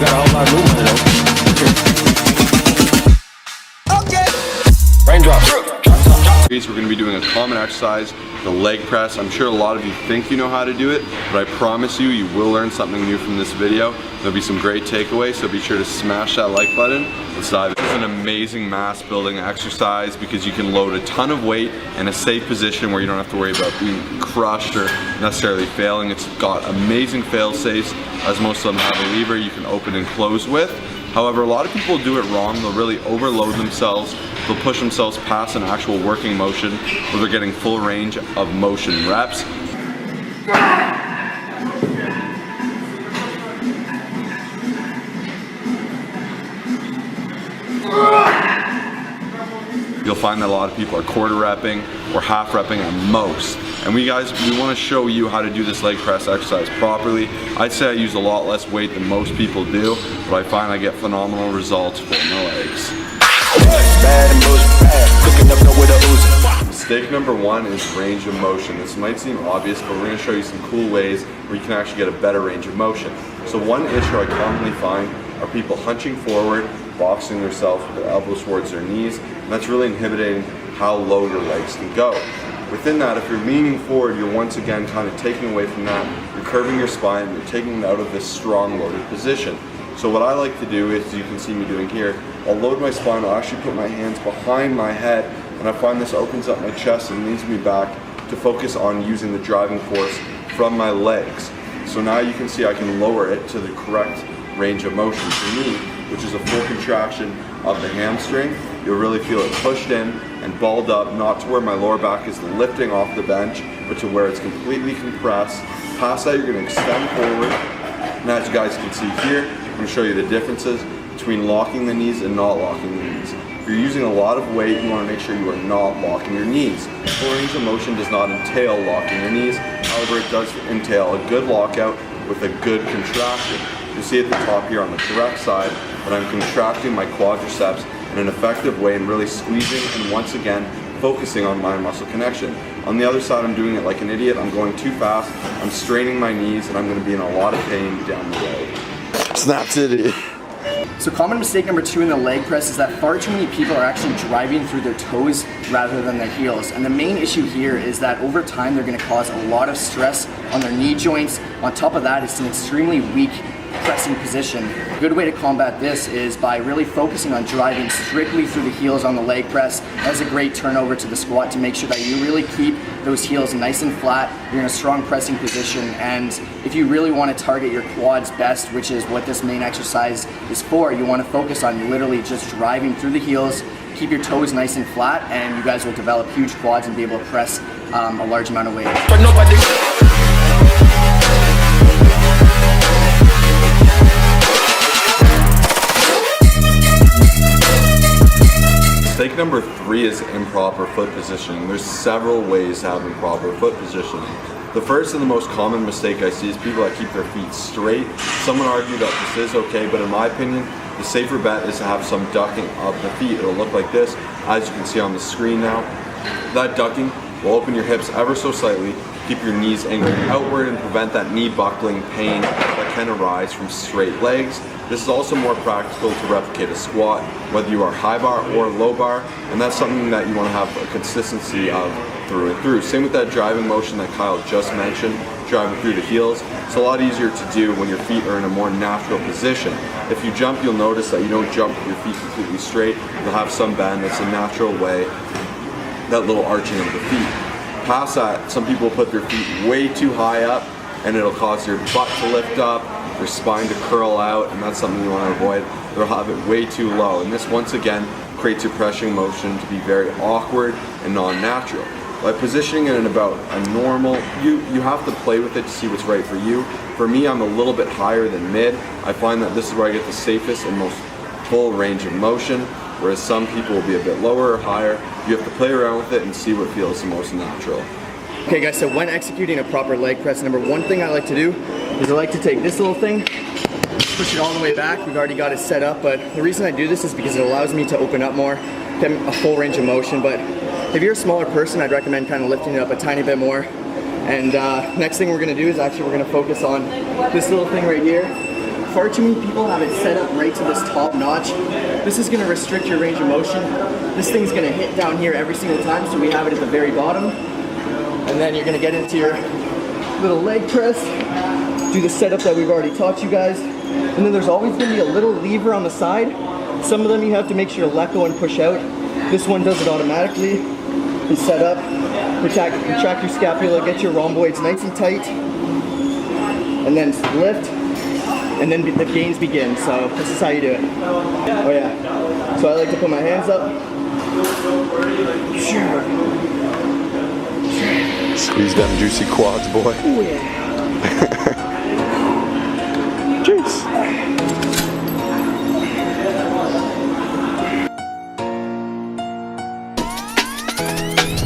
got a whole lot of movement though. Okay. Raindrops. We're going to be doing a common exercise, the leg press. I'm sure a lot of you think you know how to do it, but I promise you, you will learn something new from this video. There'll be some great takeaways, so be sure to smash that like button. Let's dive in. This is an amazing mass building exercise because you can load a ton of weight in a safe position where you don't have to worry about being crushed or necessarily failing. It's got amazing fail safes, as most of them have a lever you can open and close with. However, a lot of people do it wrong. They'll really overload themselves. They'll push themselves past an actual working motion where they're getting full range of motion reps. You'll find that a lot of people are quarter repping or half repping at most. And we want to show you how to do this leg press exercise properly. I'd say I use a lot less weight than most people do, but I find I get phenomenal results for my legs. Mistake number one is range of motion. This might seem obvious, but we're going to show you some cool ways where you can actually get a better range of motion. So one issue I commonly find are people hunching forward, boxing themselves with their elbows towards their knees, and that's really inhibiting how low your legs can go. Within that, if you're leaning forward, you're once again kind of taking away from that. You're curving your spine, you're taking it out of this strong loaded position. So what I like to do is, you can see me doing here, I'll load my spine, I'll actually put my hands behind my head, and I find this opens up my chest and leads me back to focus on using the driving force from my legs. So now you can see I can lower it to the correct range of motion for me, which is a full contraction of the hamstring. You'll really feel it pushed in and balled up, not to where my lower back is lifting off the bench, but to where it's completely compressed. Past that, you're going to extend forward. And as you guys can see here, I'm going to show you the differences between locking the knees and not locking the knees. If you're using a lot of weight, you want to make sure you are not locking your knees. Full range of motion does not entail locking your knees. However, it does entail a good lockout with a good contraction. You see at the top here on the correct side that I'm contracting my quadriceps in an effective way and really squeezing and once again focusing on mind muscle connection. On the other side, I'm doing it like an idiot. I'm going too fast, I'm straining my knees, and I'm going to be in a lot of pain down the road. Snap City. So common mistake number two in the leg press is that far too many people are actually driving through their toes rather than their heels. And the main issue here is that over time they're going to cause a lot of stress on their knee joints. On top of that, it's an extremely weak pressing position. A good way to combat this is by really focusing on driving strictly through the heels on the leg press. That's a great turnover to the squat to make sure that you really keep those heels nice and flat. You're in a strong pressing position, and if you really want to target your quads best, which is what this main exercise is for, you want to focus on literally just driving through the heels, keep your toes nice and flat, and you guys will develop huge quads and be able to press a large amount of weight. Mistake number three is improper foot positioning. There's several ways to have improper foot positioning. The first and the most common mistake I see is people that keep their feet straight. Some would argue that this is okay, but in my opinion, the safer bet is to have some ducking of the feet. It'll look like this, as you can see on the screen now. That ducking will open your hips ever so slightly, keep your knees angled outward, and prevent that knee buckling pain that can arise from straight legs. This is also more practical to replicate a squat, whether you are high bar or low bar, and that's something that you want to have a consistency of through and through. Same with that driving motion that Kyle just mentioned, driving through the heels. It's a lot easier to do when your feet are in a more natural position. If you jump, you'll notice that you don't jump with your feet completely straight. You'll have some bend. That's a natural way, that little arching of the feet. Past that, some people put their feet way too high up, and it'll cause your butt to lift up, your spine to curl out, and that's something you want to avoid. They'll have it way too low, and this once again creates your pressing motion to be very awkward and non-natural. By positioning it in about a normal, you have to play with it to see what's right for you. For me, I'm a little bit higher than mid. I find that this is where I get the safest and most full range of motion, whereas some people will be a bit lower or higher. You have to play around with it and see what feels the most natural. Okay guys, so when executing a proper leg press, number one thing I like to do is I like to take this little thing, push it all the way back. We've already got it set up, but the reason I do this is because it allows me to open up more, get a full range of motion. But if you're a smaller person, I'd recommend kind of lifting it up a tiny bit more. And next thing we're gonna do is actually we're gonna focus on this little thing right here. far too many people have it set up right to this top notch. This is gonna restrict your range of motion. This thing's gonna hit down here every single time, so we have it at the very bottom. And then you're gonna get into your little leg press, do the setup that we've already taught you guys. And then there's always gonna be a little lever on the side. Some of them you have to make sure to let go and push out. This one does it automatically. You set up, retract your scapula, get your rhomboids nice and tight, and then lift, and then the gains begin. So this is how you do it. Oh yeah. So I like to put my hands up. Squeeze them juicy quads, boy. Oh yeah. Jeez.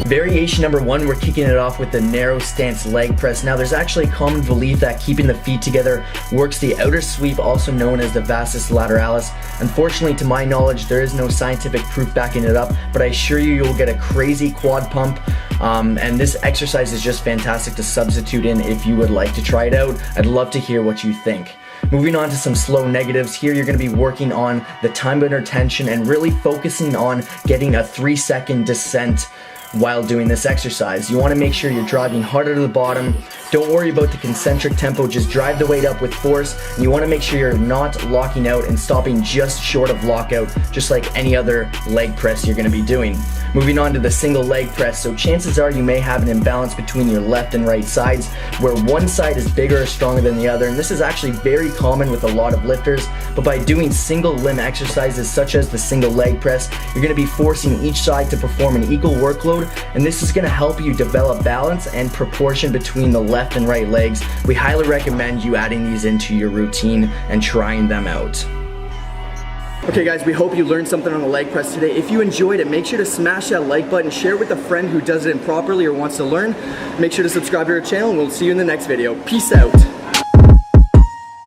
Variation number 1, we're kicking it off with the narrow stance leg press. Now there's actually a common belief that keeping the feet together works the outer sweep, also known as the vastus lateralis. Unfortunately, to my knowledge, there is no scientific proof backing it up, but I assure you, you'll get a crazy quad pump. And this exercise is just fantastic to substitute in if you would like to try it out. I'd love to hear what you think. Moving on to some slow negatives. Here you're going to be working on the time under tension and really focusing on getting a 3-second descent while doing this exercise. You want to make sure you're driving harder to the bottom. Don't worry about the concentric tempo, just drive the weight up with force. And you want to make sure you're not locking out and stopping just short of lockout, just like any other leg press you're going to be doing. Moving on to the single leg press. So chances are you may have an imbalance between your left and right sides, where one side is bigger or stronger than the other, and this is actually very common with a lot of lifters. But by doing single limb exercises such as the single leg press, you're going to be forcing each side to perform an equal workload, and this is going to help you develop balance and proportion between the left and right legs. We highly recommend you adding these into your routine and trying them out. Okay guys, we hope you learned something on the leg press today. If you enjoyed it, make sure to smash that like button, share it with a friend who does it improperly or wants to learn. Make sure to subscribe to our channel, and we'll see you in the next video. Peace out.